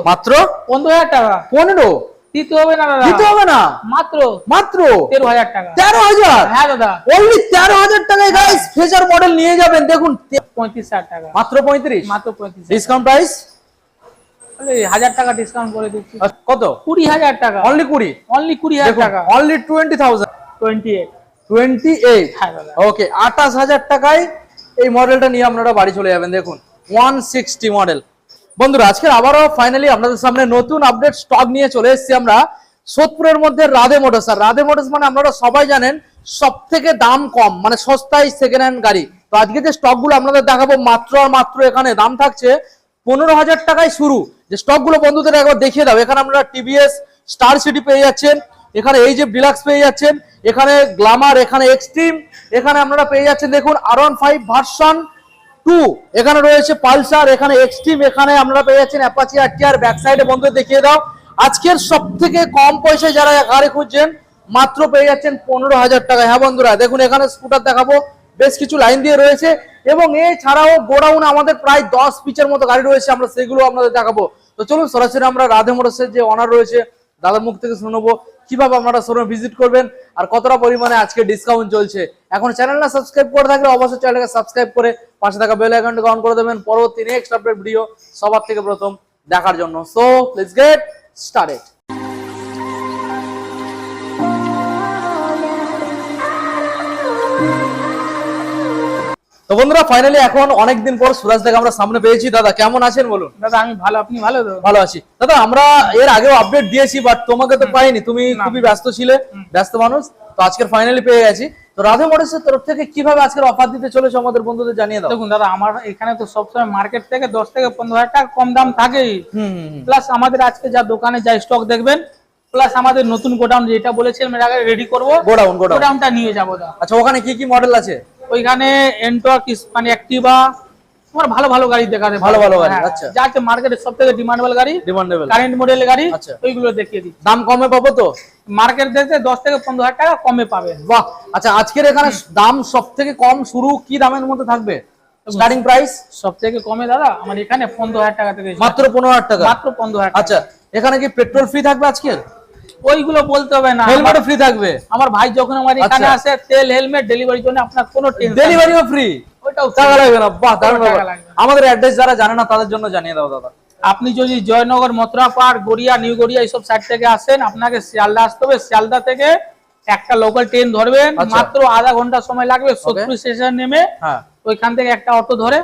মাত্র 15,000 টাকা। 15 দিতে হবে না দাদা, দিতে হবে না, মাত্র মাত্র 13,000 টাকা। 13,000? হ্যাঁ দাদা, অনলি 13,000 টাকায় গাইস ফ্রেজার মডেল নিয়ে যাবেন। দেখুন 35,000 টাকা, মাত্র 35, মাত্র 35,000। ডিসকাউন্ট প্রাইস 1000 টাকা ডিসকাউন্ট করে দিচ্ছি। কত? 20,000 টাকা, অনলি 20, অনলি 20,000 টাকা। অনলি 20,000, 28। হ্যাঁ দাদা, ওকে 28,000 টাকায় এই মডেলটা নিয়ে আপনারা বাড়ি চলে যাবেন। দেখুন 160 মডেল। বন্ধুরা আজকে আবারও ফাইনালি আপনাদের সামনে নতুন আপডেট স্টক নিয়ে চলে এসেছি আমরা সোদপুরের মধ্যে রাধে মোটরস। আর রাধে মোটরস মানে আপনারা সবাই জানেন সব থেকে দাম কম, মানে সস্তায় সেকেন্ড হ্যান্ড গাড়ি। তো আজকে যে স্টকগুলো আপনাদের দেখাবো মাত্র আর মাত্র এখানে দাম থাকছে 15,000 টাকায় শুরু। যে স্টকগুলো বন্ধুদের একবার দেখিয়ে দাও। এখানে আপনারা টিভিএস স্টার সিটি পেয়ে যাচ্ছেন, এখানে এই যে ডিলাক্স পেয়ে যাচ্ছেন, এখানে গ্ল্যামার, এখানে এক্সট্রিম, এখানে আপনারা পেয়ে যাচ্ছেন দেখুন R15 ভার্সন 2, এখানে রয়েছে পালসার, এখানে এক্সট্রিম, এখানে আপনারা পেয়ে যাচ্ছেন অ্যাপাচি আরটিআর। ব্যাক সাইডে বন্ধুদের দেখিয়ে দাও। আজকের সব থেকে কম পয়সায় যারা গাড়ি খুঁজছেন মাত্র পেয়ে যাচ্ছেন 15,000 টাকায়। হ্যাঁ বন্ধুরা দেখুন এখানে স্কুটার দেখাবো, বেশ কিছু লাইন দিয়ে রয়েছে এবং এছাড়াও গোডাউনে আমাদের প্রায় 10 পিচের মতো গাড়ি রয়েছে, আমরা সেগুলো আপনাদের দেখাবো। তো চলুন সরাসরি আমরা রাধে মোটরসের যে ওনার রয়েছে দাদার মুখ থেকে শুনে নেবো কিভাবে আপনারা শোরুমে ভিজিট করবেন আর কতটা পরিমাণে আজকে ডিসকাউন্ট চলছে। এখন চ্যানেলটা সাবস্ক্রাইব করে থাকলে অবশ্যই চ্যানেলটাকে সাবস্ক্রাইব করে পাশে থাকা বেল আইকনটা অন করে দেবেন পরবর্তী নেক্সট আপডেট ভিডিও সবার থেকে প্রথম দেখার জন্য। So let's get started. তো বন্ধুরা ফাইনালি এখন অনেকদিন পর সুরাজ দাকে আমরা সামনে পেয়েছি। দাদা কেমন আছেন বলুন? দাদা আমি ভালো, আপনি ভালো তো? ভালো আছি দাদা। আমরা এর আগেও আপডেট দিয়েছি বাট তোমাকে তো পাইনি, তুমি খুবই ব্যস্ত ছিলে, ব্যস্ত মানুষ। তো আজকের ফাইনালি পেয়ে গেছি। তো রাধে মোটরসের তরফ থেকে কিভাবে আজকের অফার দিতে চলেছে আমাদের বন্ধুদের জানিয়ে দাও। দেখুন দাদা, আমার এখানে তো সবসময় মার্কেট থেকে 10 থেকে 15,000 টাকা কম দাম থাকেই। প্লাস আমাদের আজকে যা দোকানে যা স্টক দেখবেন, প্লাস আমাদের নতুন গোডাউন যেটা বলেছিলাম এর আগে রেডি করবো, গোডাউনটা নিয়ে যাবো দাদা। আচ্ছা ওখানে কি কি মডেল আছে? ওইখানে এন্টর্ক, মানে অ্যাক্টিভা, তোমার ভালো ভালো গাড়ি দেখাতে, ভালো ভালো গাড়ি। আচ্ছা যা আছে মার্কেটের সবথেকে ডিমান্ডেবল গাড়ি, কারেন্ট মডেল গাড়ি, ওইগুলো দেখিয়ে দিচ্ছি। দাম কমে পাবো তো? মার্কেট থেকে 10 থেকে 15,000 টাকা কমে পাবেন। বাহ। আচ্ছা আজকের এখানে দাম সবথেকে কম শুরু কি দামের মধ্যে থাকবে? স্টার্টিং প্রাইস সবথেকে কমে দাদা আমার এখানে 15,000 টাকা থেকে, মাত্র 15,000 টাকা, মাত্র 15,000 টাকা। আচ্ছা এখানে কি পেট্রোল ফ্রি থাকবে আজকের? ওইগুলো বলতে হবে না, হেলমেটও ফ্রি থাকবে। আমার ভাই যখন আমার এখানে আসে তেল হেলমেট ডেলিভারির জন্য আপনার কোনো টেনশন, ডেলিভারিও ফ্রি, ওইটাও টাকা লাগবে না। বাহ দারুণ। আমাদের আমাদের অ্যাড্রেস যারা জানে না তাদের জন্য জানিয়ে দাও দাদা। আপনি যদি জয়নগর, মথুরাপাড়, গড়িয়া, নিউ গড়িয়া এইসব সাইড থেকে আসেন, আপনাকে শিয়ালদা আসতে হবে। শিয়ালদা থেকে একটা লোকাল ট্রেন ধরবেন, মাত্র আধা ঘন্টা সময় লাগবে। সোদপুর স্টেশন নেমে ওইখান থেকে একটা অটো ধরে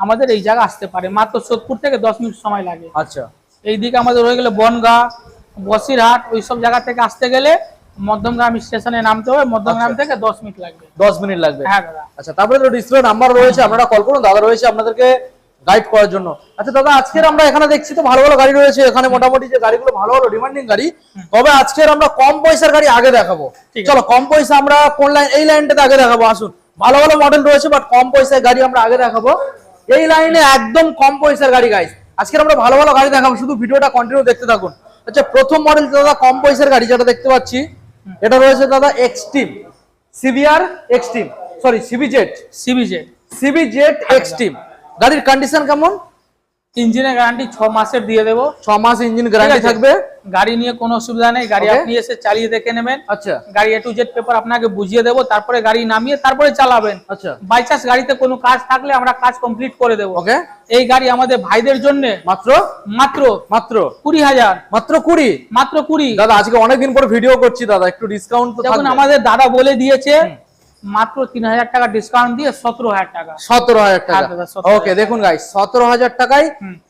আমাদের এই জায়গা আসতে পারে। মাত্র সোদপুর থেকে 10 মিনিট সময় লাগে। আচ্ছা এইদিকে আমাদের হয়ে গেলে বনগা, বসিরহাট, ওইসব জায়গা থেকে আসতে গেলে মধ্যমগ্রাম স্টেশনে নামতে হবে। মধ্যমগ্রাম থেকে 10 মিনিট লাগবে। 10 মিনিট লাগবে। হ্যাঁ দাদা। আচ্ছা তারপরে তো ডিসপ্লে নাম্বার রয়েছে, আপনারা কল করুন, দাদা রয়েছে আপনাদেরকে গাইড করার জন্য। আচ্ছা দাদা আজকের আমরা এখানে দেখছি তো ভালো ভালো গাড়ি রয়েছে এখানে, মোটামুটি যে গাড়িগুলো ভালো ভালো ডিমান্ডিং গাড়ি। তবে আজকের আমরা কম পয়সার গাড়ি আগে দেখাবো। চলো কম পয়সা আমরা কোন লাইন, এই লাইনটাতে আগে দেখাবো। আসুন ভালো ভালো মডেল রয়েছে বাট কম পয়সার গাড়ি আমরা আগে দেখাবো। এই লাইনে একদম কম পয়সার গাড়ি গাইস আজকের আমরা ভালো ভালো গাড়ি দেখাবো, শুধু ভিডিওটা কন্টিনিউ দেখতে থাকুন। আচ্ছা প্রথম মডেল দাদা কম পয়সার গাড়ি যেটা দেখতে পাচ্ছি এটা রয়েছে দাদা Xtreme, CBR Xtreme, sorry CBZ Xtreme. গাড়ির কন্ডিশন কেমন? ইঞ্জিনের গ্যারান্টি 6 মাসের দিয়ে দেবো। 6 মাস ইঞ্জিন গ্যারান্টি থাকবে। গাড়ি নিয়ে কোনো অসুবিধা নেই, গাড়ি আপনি এসে চালিয়ে দেখে নেবেন। আচ্ছা গাড়ি A to Z পেপার আপনাকে বুঝিয়ে দেবো, তারপরে গাড়ি নামিয়ে তারপরে চালাবেন। আচ্ছা বাই চান্স গাড়িতে কোনো কাজ থাকলে আমরা কাজ কমপ্লিট করে দেবো। ওকে এই গাড়ি আমাদের ভাইদের জন্য মাত্র মাত্র মাত্র 20,000, মাত্র 20, মাত্র 20। দাদা আজকে অনেকদিন পর ভিডিও করছি দাদা, একটু ডিসকাউন্ট তো দেখুন আমাদের দাদা বলে দিয়েছে মাত্র 3,000 টাকা ডিসকাউন্ট দিয়ে 17,000 টাকা। 17,000 টাকা। ওকে দেখুন গাইস 17,000 টাকায়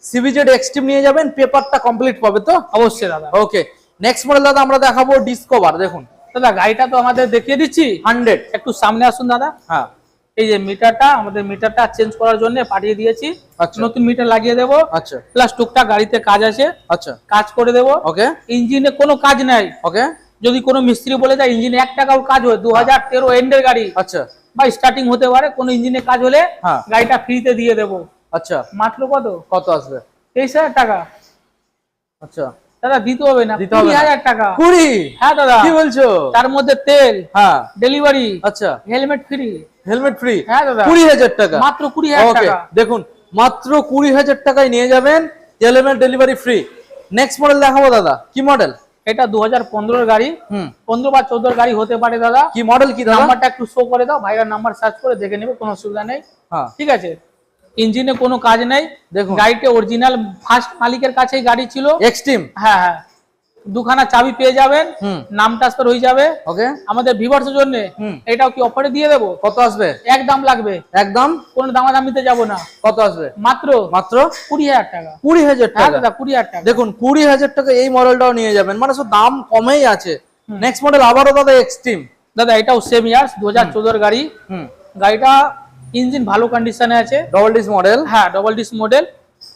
সিবিজেড এক্সট্রিম নিয়ে যাবেন, পেপারটা কমপ্লিট পাবে তো? অবশ্যই দাদা। ওকে নেক্সট মডেল দাদা আমরা দেখাবো ডিসকভার। দেখুন দাদা গাড়িটা তো আমাদের দেখিয়ে দিচ্ছি 100, একটু সামনে আসুন দাদা। হ্যাঁ এই যে মিটারটা, আমাদের মিটারটা চেঞ্জ করার জন্য পাঠিয়ে দিয়েছি। নতুন মিটার লাগিয়ে দেবো। আচ্ছা প্লাস টুকটাক গাড়িতে কাজ আছে, আচ্ছা কাজ করে দেবো। ওকে ইঞ্জিনে কোনো কাজ নাই। ওকে যদি কোনো মিস্ত্রি বলে যায় ইঞ্জিনে 1 টাকাও কাজ হয়, 2013 এন্ডের গাড়ি, আচ্ছা বা স্টার্টিং হতে পারে, কোনো ইঞ্জিনে কাজ হলে গাড়িটা ফ্রিতে দিয়ে দেবো। আচ্ছা মাত্র কত আসবে? 23,000 টাকা। আচ্ছা দাদা দিতে হবে না, 20,000 টাকা। 20? হ্যাঁ দাদা। কি বলছো? তার মধ্যে তেল, হ্যাঁ ডেলিভারি, আচ্ছা হেলমেট ফ্রি। Helmet free? হ্যাঁ দাদা। 20,000 টাকা, মাত্র 20,000 টাকা। দেখুন মাত্র 20,000 টাকায় নিয়ে যাবেন, helmet delivery free. Next model দেখাবো দাদা, কি মডেল? এটা 2015 গাড়ি, 15 বা 14 গাড়ি হতে পারে দাদা। কি মডেল, কি দাদা? নাম্বারটা একটু শো করে দাও, ভাইরা নাম্বার সার্চ করে দেখে নেবে, কোনো অসুবিধা নেই। হ্যাঁ ঠিক আছে, ইঞ্জিনে কোনো কাজ নেই। দেখুন গাড়িটা অরিজিনাল ফার্স্ট মালিকের কাছেই গাড়ি ছিল। এক্সট্রিম। হ্যাঁ হ্যাঁ, দুখানা চাবি পেয়ে যাবেন, নাম ট্রান্সফার হয়ে যাবে। ওকে, আমাদের ভিউয়ার্সের জন্য এটাও কি অফারে দিয়ে দেবো। কত আসবে? একদম লাগবে, একদম কোনো দামাদামিতে যাব না। কত আসবে? মাত্র মাত্র 20,000 টাকা। 20,000 হ্যাঁ টাকা? দাদা 20,000 টাকা। দেখুন 20,000 টাকা এই মডেলটাও নিয়ে যাবেন, মানে সব দাম কমেই আছে। নেক্সট মডেল আবারও দাদা এক্সট্রিম। দাদা এটাও সেম ইয়ার্স, 2014 গাড়ি। গাড়িটা ইঞ্জিন ভালো কন্ডিশনে আছে। Double disc model. হ্যাঁ ডবল ডিস মডেল।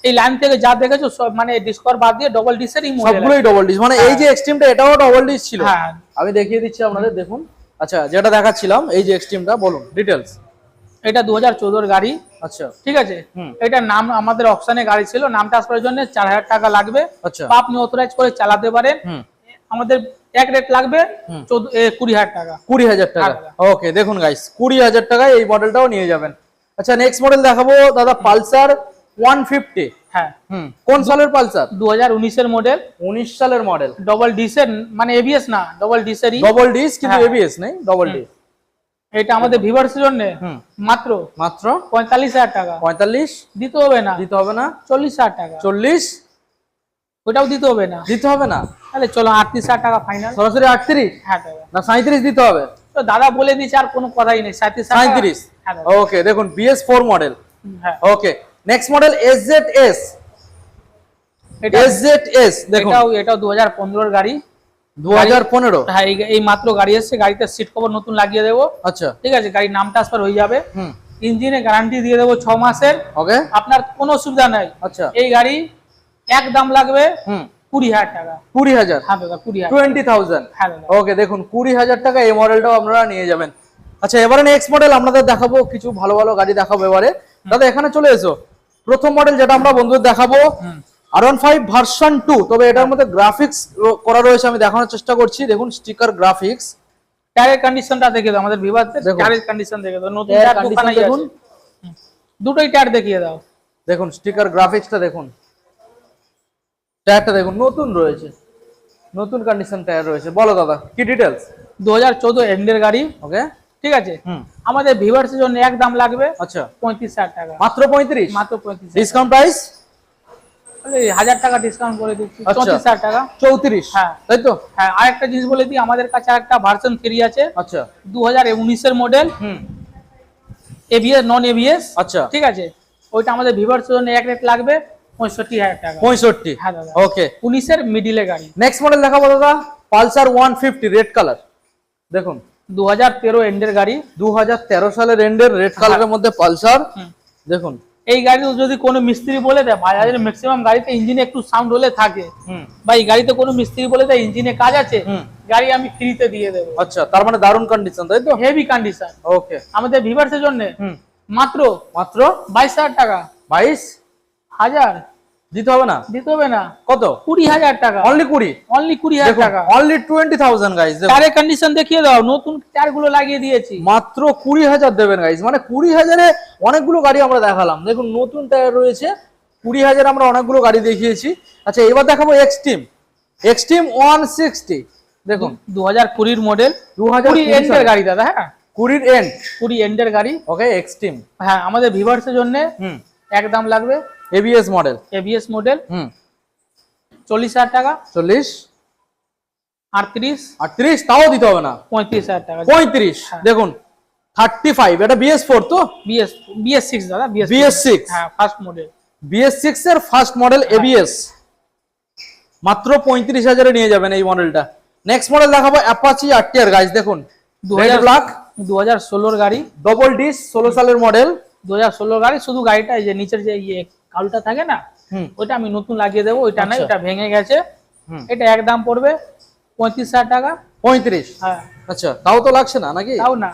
এই লাইন থেকে যা দেখেছো সব মানে ডিসকর বাদ দিয়ে ডবল ডিসেরই মডেল, সবগুলোই ডবল ডিস। মানে এই যে এক্সট্রিমটা এটাও ডবল ডিস ছিল। হ্যাঁ আমি দেখিয়ে দিচ্ছি আপনাদের, দেখুন। আচ্ছা, যেটা দেখাচ্ছিলাম এই যে এক্সট্রিমটা, বলুন ডিটেইলস। এটা 2014 গাড়ি। আচ্ছা ঠিক আছে, এটা নাম আমাদের অপশনে গাড়ি ছিল, নাম ট্রান্সফারের জন্য 4,000 টাকা লাগবে। আচ্ছা, বা আপনি অথরাইজ করে চালাতে পারেন। আমাদের এক রেট লাগবে 20,000 টাকা। 20,000 টাকা। ওকে, দেখুন গাইস 20,000 টাকায় এই মডেলটাও নিয়ে যাবেন। আচ্ছা, নেক্সট মডেল দেখাবো দাদা, পালসার 150। হ্যাঁ, কোন সালের পালসার? 2019 এর মডেল। 19 সালের মডেল। ডবল ডিসের, মানে এবিএস না, ডবল ডিসেরই। ডবল ডিস কিন্তু এবিএস নেই, ডবল ডিস। এটা আমাদের ভিউয়ার্সের জন্য মাত্র মাত্র 45,000 টাকা। 45 দিতে হবে না, দিতে হবে না। 40,000 টাকা। 40 ওটাও দিতে হবে না, দিতে হবে না। তাহলে চলো 38,000 টাকা ফাইনাল। সরাসরি 38? হ্যাঁ দাদা। না 37 দিতে হবে? তো দাদা বলে দিচ্ছে, আর কোনো কথাই নেই, 37। হ্যাঁ দাদা। ওকে, দেখুন BS4 মডেল। হ্যাঁ, ওকে, নেক্সট মডেল SZS। এটা SZS দেখুন, এটাও 2015 গাড়ি। 2015? হ্যাঁ, এই মাত্র গাড়ি এসেছে, গাড়িতে সিট কভার নতুন লাগিয়ে দেবো। আচ্ছা, ঠিক আছে, গাড়ির নাম ট্রান্সফার হয়ে যাবে। ইঞ্জিনে গ্যারান্টি দিয়ে দেবো 6 মাসের। ওকে, আপনার কোনো অসুবিধা নাই। আচ্ছা, এই গাড়ি একদম লাগবে 20,000 টাকা। 20,000? হ্যাঁ দাদা 20,000। 20,000? হ্যাঁ দাদা। ওকে, দেখুন 20,000 টাকা এই মডেলটাও আপনারা নিয়ে যাবেন। আচ্ছা, এবারে নেক্সট মডেল আপনাদের দেখাবো, কিছু ভালো ভালো গাড়ি দেখাবো এবারে। দাদা এখানে চলে এসো। প্রথম মডেল যেটা আমরা বন্ধুদের দেখাবো, R15 ভার্সন 2। তবে এটার মধ্যে গ্রাফিক্স করা রয়েছে, আমি দেখানোর চেষ্টা করছি। দেখুন স্টিকার গ্রাফিক্স। টায়ারের কন্ডিশনটা দেখে দাও, আমাদের ভিউয়ারদের টায়ারের কন্ডিশন দেখে দাও। নতুন টায়ার দোকানে দেখুন, দুটোই টায়ার দেখিয়ে দাও। দেখুন স্টিকার গ্রাফিক্সটা দেখুন, টায়ারটা দেখুন নতুন রয়েছে, নতুন কন্ডিশন টায়ার রয়েছে। বলো দাদা কি ডিটেইলস? 2014 এন্ডের গাড়ি। ওকে, ঠিক আছে, আমাদের ভিউয়ার্সের জন্য এক দাম লাগবে। আচ্ছা, 35,000 টাকা। মাত্র 35? মাত্র 35। Discount price? 1,000 টাকা ডিসকাউন্ট করে দিচ্ছি, 34,000 টাকা। 34? হ্যাঁ তাই তো। হ্যাঁ, আরেকটা জিনিস বলে দিই, আমাদের কাছে আরেকটা ভার্সন 3 আছে। আচ্ছা, 2019 এর মডেল, এবিএস নন এবিএস। আচ্ছা, ঠিক আছে, ওইটা আমাদের ভিউয়ার্সের জন্য এক রেট লাগবে 65,000 টাকা। 65? হ্যাঁ দাদা। ওকে, 19 এর মিডিলে গাড়ি। নেক্সট মডেল দেখাবো দাদা, পালসার 150 রেড কালার। দেখুন 2013 এন্ডের গাড়ি। 2013 সালের এন্ডের রেড কালারের মধ্যে পালসার। দেখুন এই গাড়ি যদি কোনো মিস্ত্রি বলে দেয়, বাজারের ম্যাক্সিমাম গাড়িতে ইঞ্জিনে একটু সাউন্ড হলে থাকে, বা এই গাড়িতে কোনো মিস্ত্রি বলে দেয় ইঞ্জিনে কাজ আছে, গাড়ি আমি ফ্রিতে দিয়ে দেবো। আচ্ছা, তার মানে দারুণ কন্ডিশন, তাই তো? Heavy condition. ওকে, আমাদের ভিউয়ার্সের জন্য মাত্র মাত্র 22,000 টাকা। 22,000 দিতে হবে না? দিতে হবে না। কত? 20,000 টাকা। অনলি 20? অনলি 20,000 টাকা। Only 20,000 guys. টায়ারের কন্ডিশন দেখিয়ে দাও, নতুন টায়ারগুলো লাগিয়ে দিয়েছি। মাত্র 20,000 দেবেন গাইস, মানে 20,000 এ অনেকগুলো গাড়ি আমরা দেখালাম। দেখুন নতুন টায়ার রয়েছে, 20,000 আমরা অনেকগুলো গাড়ি দেখিয়েছি। আচ্ছা, এবার দেখাবো এক্সট্রিম। এক্সট্রিম 160। দেখুন 2020 মডেল, 2020 এন্ডের গাড়ি দাদা। হ্যাঁ, 20 এন্ড, 20 এন্ডের গাড়ি। ওকে, এক্সট্রিম। হ্যাঁ, আমাদের ভিউয়ার্সের জন্য একদম লাগবে এবিএস মডেল। এবিএস মডেল 40,000 টাকা। 40? 38? 38? তাও দিতে হবে না। 35,000 টাকা। 35? দেখুন 35, এটা BS4 তো? BS6 দাদা, BS6। হ্যাঁ, ফার্স্ট মডেল। BS6 এর ফার্স্ট মডেল ABS। মাত্র 35,000 এ নিয়ে যাবেন এই মডেলটা। নেক্সট মডেল দেখাবো অ্যাপাচি আরটিআর গাইস। দেখুন 2016 গাড়ি, ডবল ডিস, 16 সালের মডেল। 2016 গাড়ি। শুধু গাড়িটা এই যে নিচের যে কালটা থাকে না, ওইটা আমি নতুন লাগিয়ে দেবো। ওইটা নাই, ওটা ভেঙে গেছে। এটা একদম পড়বে 35,000 টাকা। 35? হ্যাঁ। আচ্ছা, তাও তো লাগছে না নাকি? তাও না,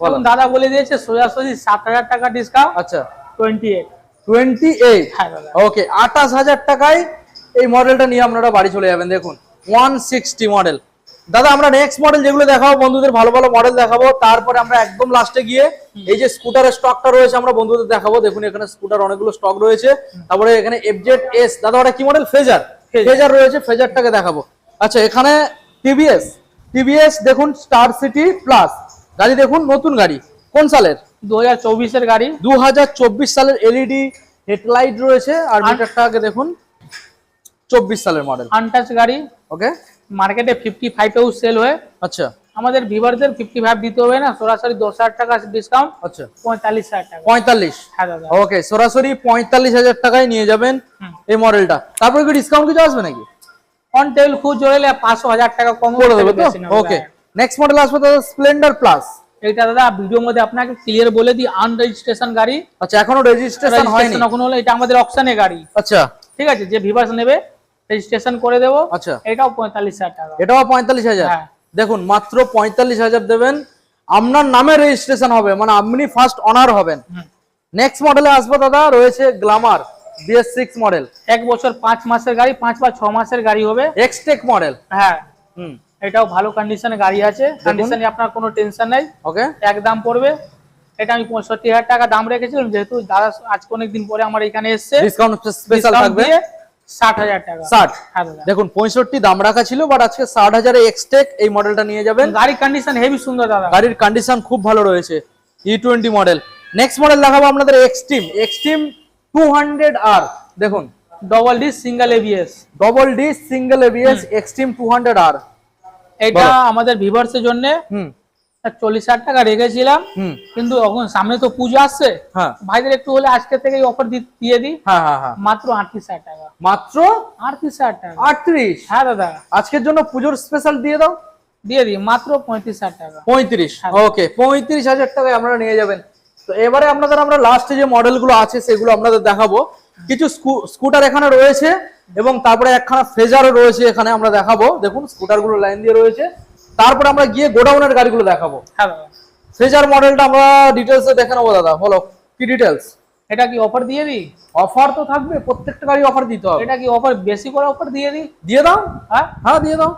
এখন দাদা বলে দিয়েছে সোজাসুজি 7,000 টাকা ডিসকাউন্ট। আচ্ছা, 28। হ্যাঁ দাদা। ওকে, 28,000 টাকায় এই মডেলটা নিয়ে আপনারা বাড়ি চলে যাবেন। দেখুন 160 মডেল, দাদা আমরা নেক্সট মডেল যেগুলো দেখাবো বন্ধুদের ভালো ভালো মডেল দেখাবো, তারপরে আমরা একদম লাস্টে গিয়ে এই যে স্কুটারের স্টকটা রয়েছে আমরা বন্ধুদের দেখাবো। দেখুন এখানে স্কুটার অনেকগুলো স্টক রয়েছে। তারপরে এখানে FZ-S, দাদা ওটা কি মডেল? ফেজার রয়েছে, ফেজারটাকে দেখাবো। আচ্ছা এখানে টিভিএস দেখুন স্টার সিটি প্লাস গাড়ি, দেখুন নতুন গাড়ি, কোন সালের? 2024 এর গাড়ি, 2024 সালের এলইডি হেডলাইট রয়েছে। আর মিটারটাকে দেখুন 24 সালের মডেল, আনটাচ গাড়ি। ওকে, মার্কেটে 55 এও সেল হয়। আচ্ছা আমাদের ভিউয়ারদের 55 দিতে হবে না, সরাসরি 10,000 টাকা ডিসকাউন্ট, আচ্ছা 45,000 টাকা। 45, হ্যাঁ দাদা, ওকে, সরাসরি 45,000 টাকায় নিয়ে যাবেন এই মডেলটা। তারপরে কি ডিসকাউন্ট কিছু আসবে নাকি? অন টেবিল খুব জোরেলে 500,000 টাকা কম করে দেবে তো? ওকে, নেক্সট মডেল আসবে দাদা স্প্লেন্ডার প্লাস। এইটা দাদা ভিডিওর মধ্যে আপনাকে ক্লিয়ার বলে দিই, আনরেজিস্ট্রেশন গাড়ি। আচ্ছা এখনো রেজিস্ট্রেশন হয়নি? এখন হলো এটা আমাদের অকশনে গাড়ি। আচ্ছা ঠিক আছে, যে ভিউয়ার্স নেবে রেজিস্ট্রেশন করে দেবো। আচ্ছা এটাও 45,000 টাকা। এটাও 45,000। হ্যাঁ। দেখুন মাত্র 45,000 দেবেন, আপনার নামে রেজিস্ট্রেশন হবে, মানে আপনি ফার্স্ট অনার হবেন। নেক্সট মডেলে আসবে দাদা রয়েছে গ্ল্যামার BS6 মডেল, 1 বছর 5 মাসের গাড়ি, 5 বা 6 মাসের গাড়ি হবে। Xtec model. হ্যাঁ, এটাও ভালো কন্ডিশনে গাড়ি আছে, কন্ডিশনে আপনার কোনো টেনশন নাই। ওকে, একদম পড়বে, এটা আমি 65,000 টাকা দাম রেখেছিলাম, যেহেতু দাদা আজকে অনেক দিন পরে আমার এখানে এসেছে, ডিসকাউন্ট স্পেশাল থাকবে 60,000 টাকা। 60। হ্যাঁ দাদা, দেখুন 65 দাম রাখা ছিল, বাট আজকে 60,000 এ এক্সটেক এই মডেলটা নিয়ে যাবেন। গাড়ি কন্ডিশন হেভি সুন্দর দাদা, গাড়ির কন্ডিশন খুব ভালো রয়েছে। E20 model. নেক্সট মডেল দেখাবো আপনাদের এক্সট্রিম 200R। দেখুন double D single ABS, Xtreme 200R। এটা আমাদের ভিউয়ার্সের জন্য 40,000 টাকা রেখেছিলাম, কিন্তু এখন সামনে তো পুজো আসছে, হ্যাঁ ভাইদের একটু হলে আজকে থেকে অফার দিয়ে দিই। হ্যাঁ হ্যাঁ হ্যাঁ, মাত্র 38,000 টাকা। মাত্র 38,000 টাকা। 38? হ্যাঁ দাদা, আজকের জন্য পুজোর স্পেশাল দিয়ে দাও, দিয়ে দিই মাত্র 35,000 টাকা। 35, ওকে, 35,000 টাকায় আপনারা নিয়ে যাবেন। তো এবারে আপনাদের আমরা লাস্টে যে মডেলগুলো আছে সেগুলো আপনাদের দেখাবো। কিছু স্কুটার এখানে রয়েছে এবং তারপরে একখানা ফেজারও রয়েছে এখানে আমরা দেখাবো। দেখুন স্কুটারগুলো লাইন দিয়ে রয়েছে, তারপরে আমরা গিয়ে গোডাউনের গাড়িগুলো দেখাবো। হ্যাঁ দাদা, ফেজার মডেলটা আমরা ডিটেলসে দেখে নেবো। দাদা বলো কি ডিটেলস? এটা কি অফার দিয়ে দিই? অফার তো থাকবে, প্রত্যেকটা গাড়ি অফার দিতে হবে। এটা কি অফার বেশি করে অফার দিয়ে দিই? দিয়ে দাও। হ্যাঁ হ্যাঁ দিয়ে দাও।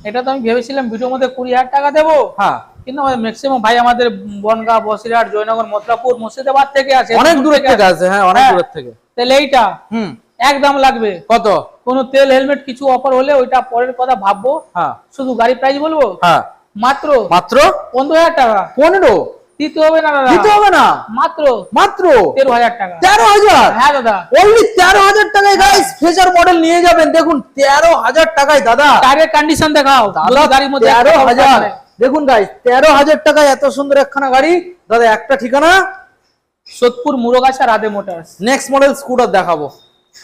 এটা তো আমি ভেবেছিলাম ভিডিওর মধ্যে 20,000 টাকা দেবো, হ্যাঁ, কিন্তু আমাদের ম্যাক্সিমাম ভাই আমাদের বনগাঁ, বসিরহাট, জয়নগর, মথুরাপুর, মুর্শিদাবাদ থেকে আছে, অনেক দূর থেকে আছে। হ্যাঁ অনেক দূর থেকে। তাহলে এইটা একদম লাগবে কত? কোনো তেল হেলমেট কিছু অফার হলে ওইটা পরের কথা ভাববো। হ্যাঁ, শুধু গাড়ি প্রাইস বলবো। হ্যাঁ, মাত্র 15,000 টাকা। 15 দিতে হবে না দাদা, দিতে হবে না, মাত্র 13,000 টাকা। 13,000? হ্যাঁ দাদা, অনলি 13,000 টাকায় গাইস ফেজার মডেল নিয়ে যাবেন। দেখুন 13,000 টাকায় দাদা। টায়ারের কন্ডিশন দেখাও দাদা, গাড়ির মধ্যে 13,000। দেখুন গাইস 13,000 টাকায় এত সুন্দর একখানা গাড়ি। দাদা একটা ঠিকানা Sodepur Murgachha Radhe Motors. Next model scooter দেখাবো।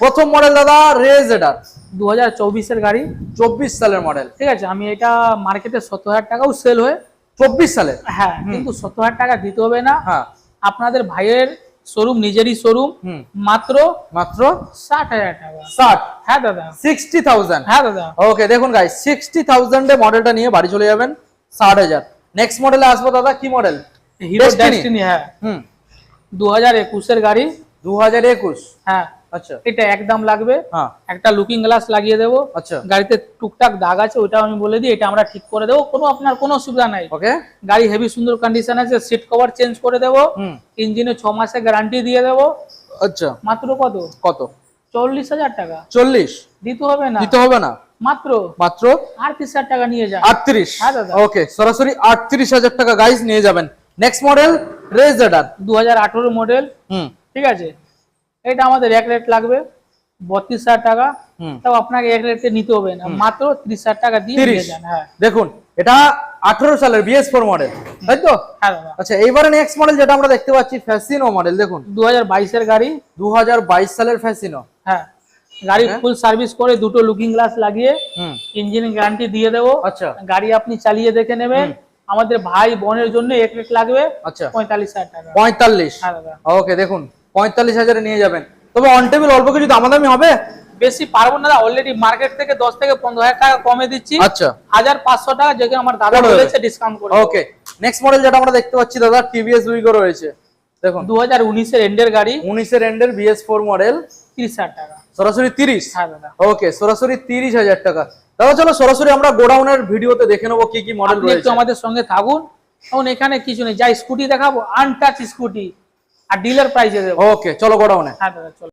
প্রথম মডেল দাদা রেজেডার, 2024 এর গাড়ি, 24 সালের মডেল। ঠিক আছে, আমি এটা মার্কেটে 70,000 টাকাও সেল হয় 24 সালে। হ্যাঁ, কিন্তু 70,000 টাকা দিতে হবে না। হ্যাঁ, আপনাদের ভাইয়ের শোরুম, নিজেরই শোরুম, মাত্র 60,000 টাকা। 60? হ্যাঁ দাদা, 60,000? হ্যাঁ দাদা, ওকে, দেখুন গাইস 60,000 এ মডেলটা নিয়ে বাড়ি চলে যাবেন 60,000। নেক্সট মডেলে আসবো দাদা, কি মডেল? Hero destiny. হ্যাঁ, 2021 এর গাড়ি। 2021? হ্যাঁ, আচ্ছা, এটা একদম লাগবে। হ্যাঁ, একটা লুকিং গ্লাস লাগিয়ে দেবো। আচ্ছা, গাড়িতে টুকটাক দাগ আছে, ওইটাও আমি বলে দিই, এটা আমরা ঠিক করে দেবো, কোনো আপনার কোনো অসুবিধা নাই। ওকে, গাড়ি হেভি সুন্দর কন্ডিশন আছে, সিট কভার চেঞ্জ করে দেবো, ইঞ্জিনে 6 মাসের গ্যারান্টি দিয়ে দেবো। আচ্ছা, মাত্র কত? 40,000 টাকা। 40? দিতে হবে না, দিতে হবে না, মাত্র 38,000 টাকা নিয়ে যান। 38? হ্যাঁ দাদা, ওকে, সরাসরি 38,000 টাকা গাইস নিয়ে যাবেন। Next model রেজেডার, 2018 model. ঠিক আছে, এটা আমাদের এক রেট লাগবে 32,000 টাকা। তাও আপনাকে এক রেটে নিতে হবে না, মাত্র 30,000 টাকা দিয়ে নিয়ে যান। হ্যাঁ, দেখুন এটা 18 সালের BS4 মডেল, তাই তো? হ্যাঁ দাদা। আচ্ছা, এইবারে নেক্সট মডেল যেটা আমরা দেখতে পাচ্ছি ফ্যাসিনো মডেল। দেখুন 2022 এর গাড়ি, 2022 সালের ফ্যাসিনো। হ্যাঁ, গাড়ি ফুল সার্ভিস করে, দুটো লুকিং গ্লাস লাগিয়ে, ইঞ্জিন গ্যারান্টি দিয়ে দেবো। আচ্ছা, গাড়ি আপনি চালিয়ে দেখে নেবেন। আমাদের ভাই বোনের জন্য এক রেট লাগবে। আচ্ছা, 45,000 টাকা। 45? হ্যাঁ দাদা, ওকে, দেখুন 45,000 এ নিয়ে যাবেন। তবে অন টেবিল অল্প কিছু দামাদামি হবে, বেশি পারবো না, অলরেডি মার্কেট থেকে 10 থেকে 15,000 টাকা কমে দিচ্ছি। আচ্ছা, 1,500 টাকা যেটা আমার দাদা বলেছে ডিসকাউন্ট করে। ওকে, নেক্সট মডেল যেটা আমরা দেখতে পাচ্ছি দাদা TVS উইগো রয়েছে। দেখুন 2019 এর এন্ডের গাড়ি, 19 এর এন্ডের BS4 মডেল, 30,000 টাকা। সরাসরি 30? হ্যাঁ দাদা, ওকে, সরাসরি 30,000 টাকা। দাদা চলো সরাসরি আমরা গোডাউনের ভিডিওতে দেখে নেবো কি কি মডেল আপনি রয়েছে। একটু আমাদের সঙ্গে থাকুন। এখন এখানে কিছু নেই, যা স্কুটি দেখাবো আনটাচ স্কুটি আর ডিলার প্রাইসে দেবো। ওকে চলো গোডাউনে। হ্যাঁ দাদা চলো।